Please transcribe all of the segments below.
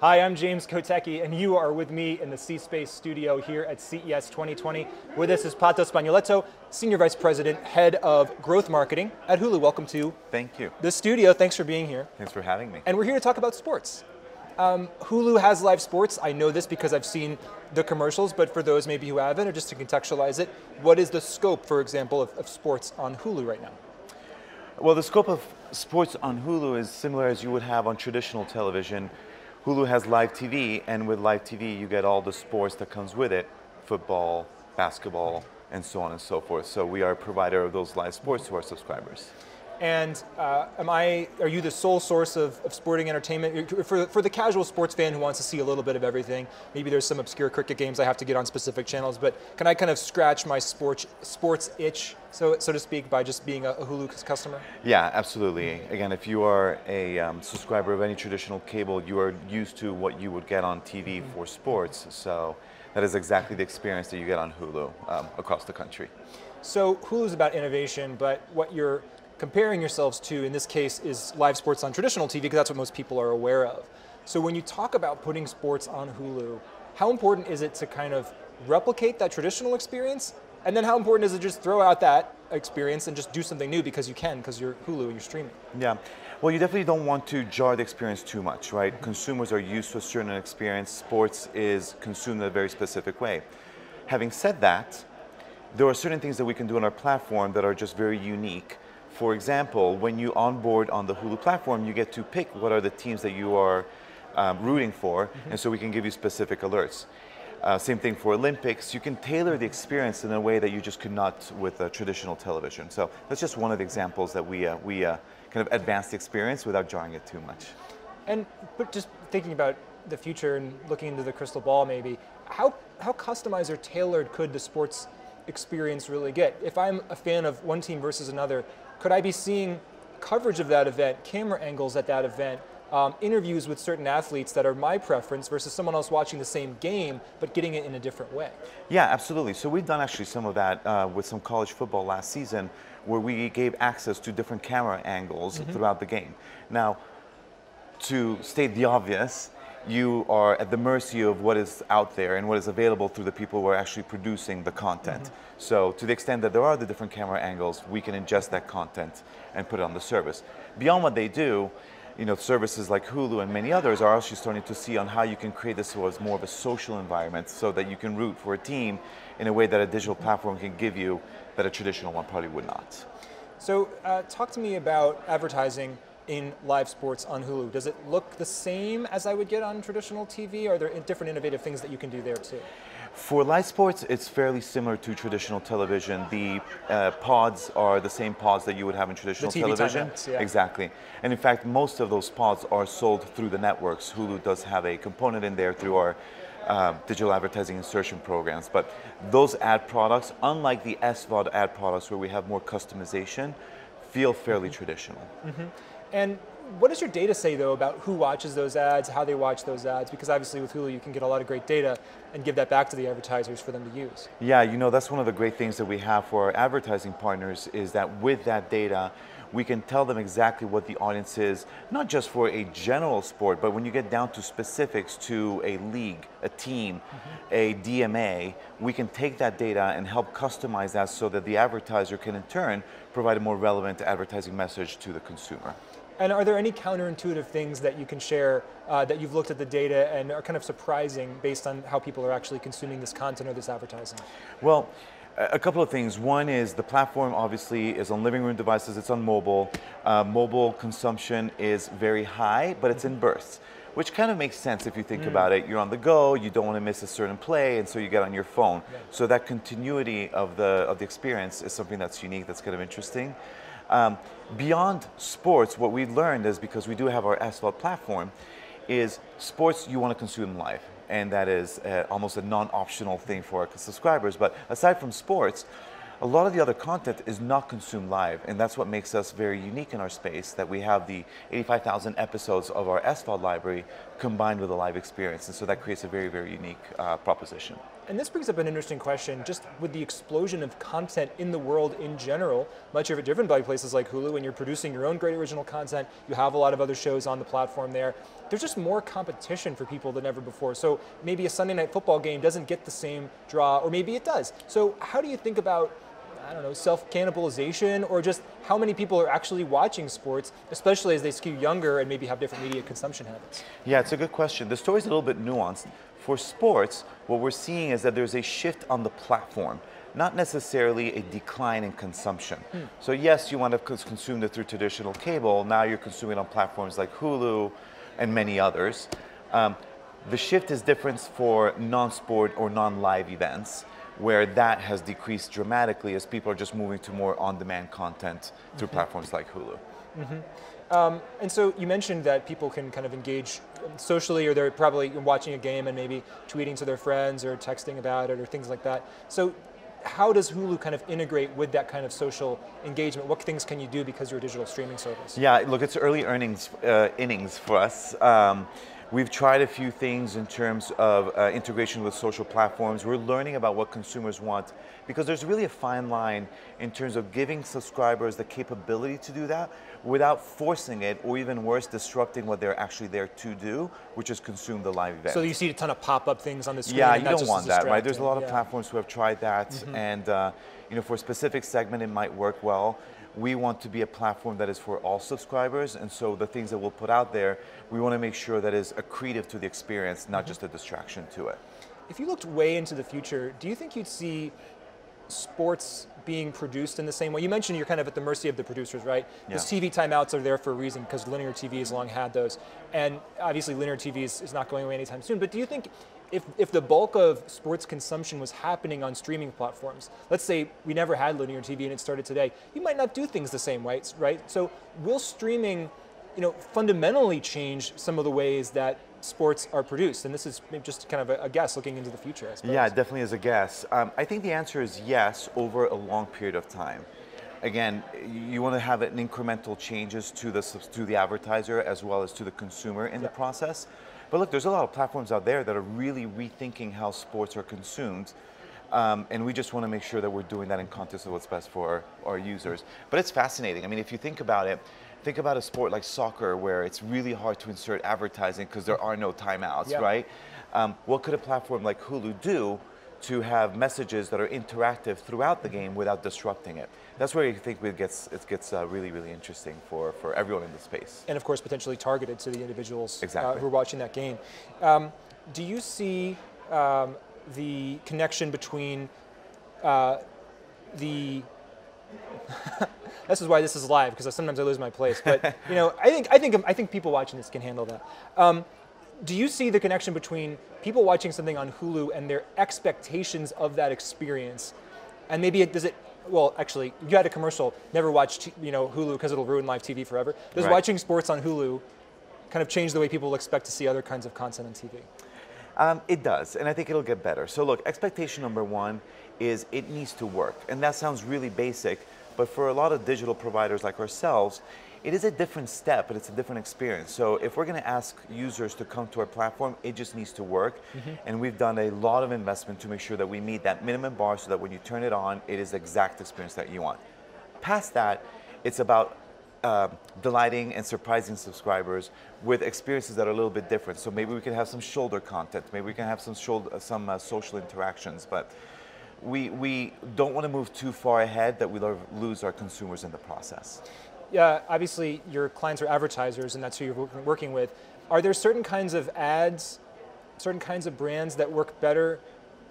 Hi, I'm James Kotecki, and you are with me in the C-Space studio here at CES 2020. With us is Patrizio Spagnoletto, Senior Vice President, Head of Growth Marketing at Hulu. Welcome to Thank you. the studio. Thanks for being here. Thanks for having me. And we're here to talk about sports. Hulu has live sports. I know this because I've seen the commercials, but for those maybe who haven't, or just to contextualize it, what is the scope, for example, of sports on Hulu right now? Well, the scope of sports on Hulu is similar as you would have on traditional television. Hulu has live TV, and with live TV, you get all the sports that comes with it: football, basketball, and so on and so forth. So we are a provider of those live sports to our subscribers. And are you the sole source of sporting entertainment? For the casual sports fan who wants to see a little bit of everything, maybe there's some obscure cricket games I have to get on specific channels, but can I kind of scratch my sports itch, so to speak, by just being a Hulu customer? Yeah, absolutely. Again, if you are a subscriber of any traditional cable, you are used to what you would get on TV for sports. So that is exactly the experience that you get on Hulu across the country. So Hulu's about innovation, but what you're comparing yourselves to, in this case, is live sports on traditional TV, because that's what most people are aware of. So when you talk about putting sports on Hulu, how important is it to kind of replicate that traditional experience? And then how important is it to just throw out that experience and just do something new because you can, because you're Hulu and you're streaming? Yeah, well, you definitely don't want to jar the experience too much, right? Consumers are used to a certain experience. Sports is consumed in a very specific way. Having said that, there are certain things that we can do on our platform that are just very unique. For example, when you onboard on the Hulu platform, you get to pick what are the teams that you are rooting for, and so we can give you specific alerts. Same thing for Olympics. You can tailor the experience in a way that you just could not with traditional television. So that's just one of the examples that we kind of advance the experience without jarring it too much. But just thinking about the future and looking into the crystal ball maybe, how customized or tailored could the sports experience really get? If I'm a fan of one team versus another, could I be seeing coverage of that event, camera angles at that event, interviews with certain athletes that are my preference versus someone else watching the same game but getting it in a different way? Yeah, absolutely. So we've done actually some of that with some college football last season, where we gave access to different camera angles throughout the game. Now, to state the obvious, you are at the mercy of what is out there and what is available through the people who are actually producing the content. So to the extent that there are the different camera angles, we can ingest that content and put it on the service. Beyond what they do, you know, services like Hulu and many others are actually starting to see on how you can create this as more of a social environment, so that you can root for a team in a way that a digital platform can give you that a traditional one probably would not. So talk to me about advertising in live sports on Hulu. Does it look the same as I would get on traditional TV? Or are there different innovative things that you can do there too? For live sports, it's fairly similar to traditional television. The pods are the same pods that you would have in traditional The TV television. timeouts, yeah. Exactly. And in fact, most of those pods are sold through the networks. Hulu does have a component in there through our digital advertising insertion programs. But those ad products, unlike the SVOD ad products where we have more customization, feel fairly traditional. And what does your data say, though, about who watches those ads, how they watch those ads? Because obviously with Hulu, you can get a lot of great data and give that back to the advertisers for them to use. Yeah, you know, that's one of the great things that we have for our advertising partners, is that with that data, we can tell them exactly what the audience is, not just for a general sport, but when you get down to specifics to a league, a team, a DMA, we can take that data and help customize that so that the advertiser can in turn provide a more relevant advertising message to the consumer. And are there any counterintuitive things that you can share that you've looked at the data and are kind of surprising based on how people are actually consuming this content or this advertising? Well, a couple of things. One is the platform obviously is on living room devices, it's on mobile. Mobile consumption is very high, but it's in bursts, which kind of makes sense if you think about it. You're on the go, you don't want to miss a certain play, and so you get on your phone. Yeah. So that continuity of the experience is something that's unique, that's kind of interesting. Beyond sports, what we've learned is, because we do have our SVOD platform, is sports you want to consume live. And that is almost a non-optional thing for our subscribers. But aside from sports, a lot of the other content is not consumed live. And that's what makes us very unique in our space, that we have the 85,000 episodes of our SVOD library combined with a live experience. And so that creates a very, very unique proposition. And this brings up an interesting question, just with the explosion of content in the world in general, much of it driven by places like Hulu, and you're producing your own great original content, you have a lot of other shows on the platform there. There's just more competition for people than ever before. So maybe a Sunday night football game doesn't get the same draw, or maybe it does. So how do you think about, I don't know, self-cannibalization, or just how many people are actually watching sports, especially as they skew younger and maybe have different media consumption habits? Yeah, it's a good question. The story's a little bit nuanced. For sports, what we're seeing is that there's a shift on the platform, not necessarily a decline in consumption. So yes, you want to consume it through traditional cable. Now you're consuming it on platforms like Hulu and many others. The shift is different for non-sport or non-live events, where that has decreased dramatically as people are just moving to more on-demand content through platforms like Hulu. And so you mentioned that people can kind of engage socially, or they're probably watching a game and maybe tweeting to their friends or texting about it or things like that. So how does Hulu kind of integrate with that kind of social engagement? What things can you do because you're a digital streaming service? Yeah, look, it's early innings for us. We've tried a few things in terms of integration with social platforms. We're learning about what consumers want, because there's really a fine line in terms of giving subscribers the capability to do that without forcing it, or even worse, disrupting what they're actually there to do, which is consume the live event. So you see a ton of pop-up things on the screen. Yeah, and you don't want that, right? There's a lot of Yeah. platforms who have tried that, and for a specific segment, it might work well. We want to be a platform that is for all subscribers, and so the things that we'll put out there, we want to make sure that is accretive to the experience, not just a distraction to it. If you looked way into the future, do you think you'd see sports being produced in the same way? You mentioned you're kind of at the mercy of the producers, right? Those TV timeouts are there for a reason, because linear TV has long had those. And obviously linear TV is not going away anytime soon. But do you think if the bulk of sports consumption was happening on streaming platforms, let's say we never had linear TV and it started today, you might not do things the same way, right? So will streaming, fundamentally change some of the ways that sports are produced? And this is just kind of a guess looking into the future, I suppose. Yeah, it definitely is a guess. I think the answer is yes, over a long period of time. Again, you want to have an incremental changes to the advertiser as well as to the consumer in the process. But look, there's a lot of platforms out there that are really rethinking how sports are consumed. And we just want to make sure that we're doing that in context of what's best for our users. But it's fascinating. I mean, if you think about it, think about a sport like soccer, where it's really hard to insert advertising because there are no timeouts, right? What could a platform like Hulu do to have messages that are interactive throughout the game without disrupting it? That's where you think it gets really, really interesting for everyone in the space. And of course, potentially targeted to the individuals who are watching that game. Do you see the connection between the this is why this is live, because sometimes I lose my place. But I think people watching this can handle that. Do you see the connection between people watching something on Hulu and their expectations of that experience? And maybe well, actually, you had a commercial, never watch Hulu because it'll ruin live TV forever. Does watching sports on Hulu kind of change the way people expect to see other kinds of content on TV? It does, and I think it'll get better. So look, expectation number one is it needs to work. And that sounds really basic, but for a lot of digital providers like ourselves, it is a different step, but it's a different experience. So if we're going to ask users to come to our platform, it just needs to work. And we've done a lot of investment to make sure that we meet that minimum bar so that when you turn it on, it is the exact experience that you want. Past that, it's about delighting and surprising subscribers with experiences that are a little bit different. So maybe we can have some shoulder content, maybe we can have some social interactions, but we don't want to move too far ahead that we lose our consumers in the process. Yeah, obviously your clients are advertisers, and that's who you're working with. Are there certain kinds of ads, certain kinds of brands that work better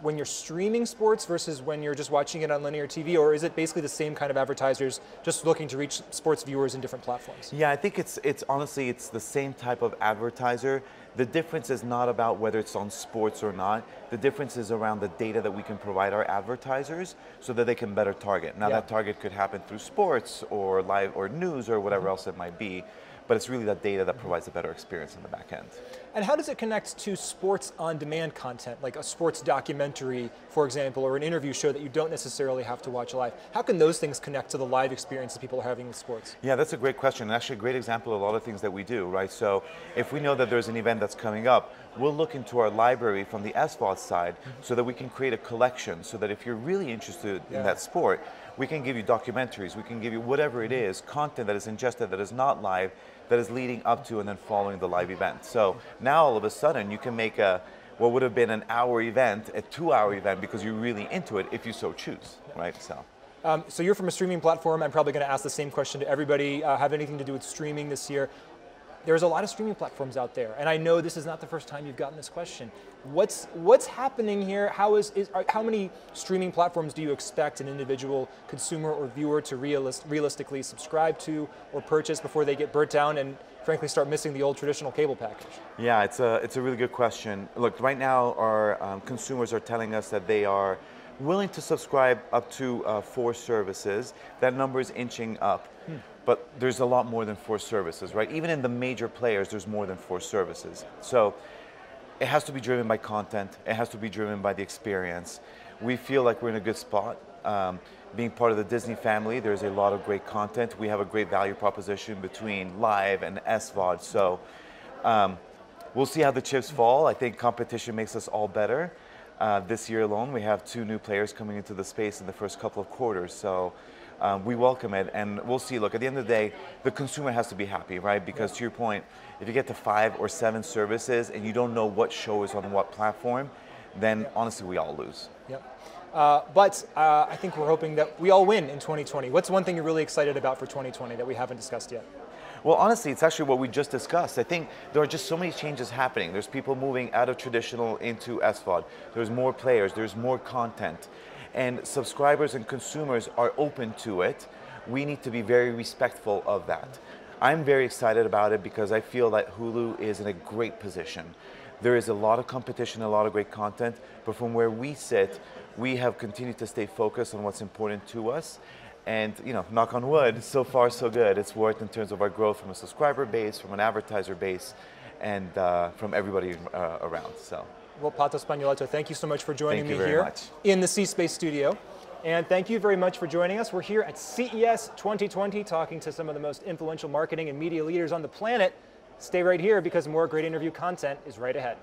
when you're streaming sports versus when you're just watching it on linear TV, or is it basically the same kind of advertisers just looking to reach sports viewers in different platforms? Yeah, I think it's honestly, it's the same type of advertiser. The difference is not about whether it's on sports or not. The difference is around the data that we can provide our advertisers so that they can better target. Now that target could happen through sports or live or news or whatever else it might be, but it's really that data that provides a better experience in the back end. And how does it connect to sports on-demand content, like a sports documentary, for example, or an interview show that you don't necessarily have to watch live? How can those things connect to the live experience that people are having with sports? Yeah, that's a great question, and actually a great example of a lot of things that we do, right? So if we know that there's an event that's coming up, we'll look into our library from the SVOD side so that we can create a collection so that if you're really interested in that sport, we can give you documentaries, we can give you whatever it is, content that is ingested that is not live, that is leading up to and then following the live event. So now all of a sudden you can make what would have been an hour event, a 2-hour event because you're really into it if you so choose, right? So you're from a streaming platform. I'm probably going to ask the same question to everybody. Have anything to do with streaming this year? There's a lot of streaming platforms out there, and I know this is not the first time you've gotten this question. What's happening here? How many streaming platforms do you expect an individual consumer or viewer to realistically subscribe to or purchase before they get burnt down and frankly start missing the old traditional cable package? Yeah, it's a really good question. Look, right now our consumers are telling us that they are willing to subscribe up to 4 services. That number is inching up. But there's a lot more than 4 services, right? Even in the major players, there's more than 4 services. So it has to be driven by content. It has to be driven by the experience. We feel like we're in a good spot. Being part of the Disney family, there's a lot of great content. We have a great value proposition between live and SVOD. So we'll see how the chips fall. I think competition makes us all better. This year alone, we have 2 new players coming into the space in the first couple of quarters. So we welcome it, and we'll see. Look, at the end of the day, the consumer has to be happy, right? Because to your point, if you get to 5 or 7 services and you don't know what show is on what platform, then honestly, we all lose. Yep. But I think we're hoping that we all win in 2020. What's one thing you're really excited about for 2020 that we haven't discussed yet? Well, honestly, it's actually what we just discussed. I think there are just so many changes happening. There's people moving out of traditional into SVOD. There's more players, there's more content. And subscribers and consumers are open to it. We need to be very respectful of that. I'm very excited about it because I feel that Hulu is in a great position. There is a lot of competition, a lot of great content, but from where we sit, we have continued to stay focused on what's important to us. And, you know, knock on wood, so far so good. It's worked in terms of our growth from a subscriber base, from an advertiser base, and from everybody around. So. Well, Patrizio Spagnoletto, thank you so much for joining me very here much. in the C-Space studio. And thank you very much for joining us. We're here at CES 2020 talking to some of the most influential marketing and media leaders on the planet. Stay right here because more great interview content is right ahead.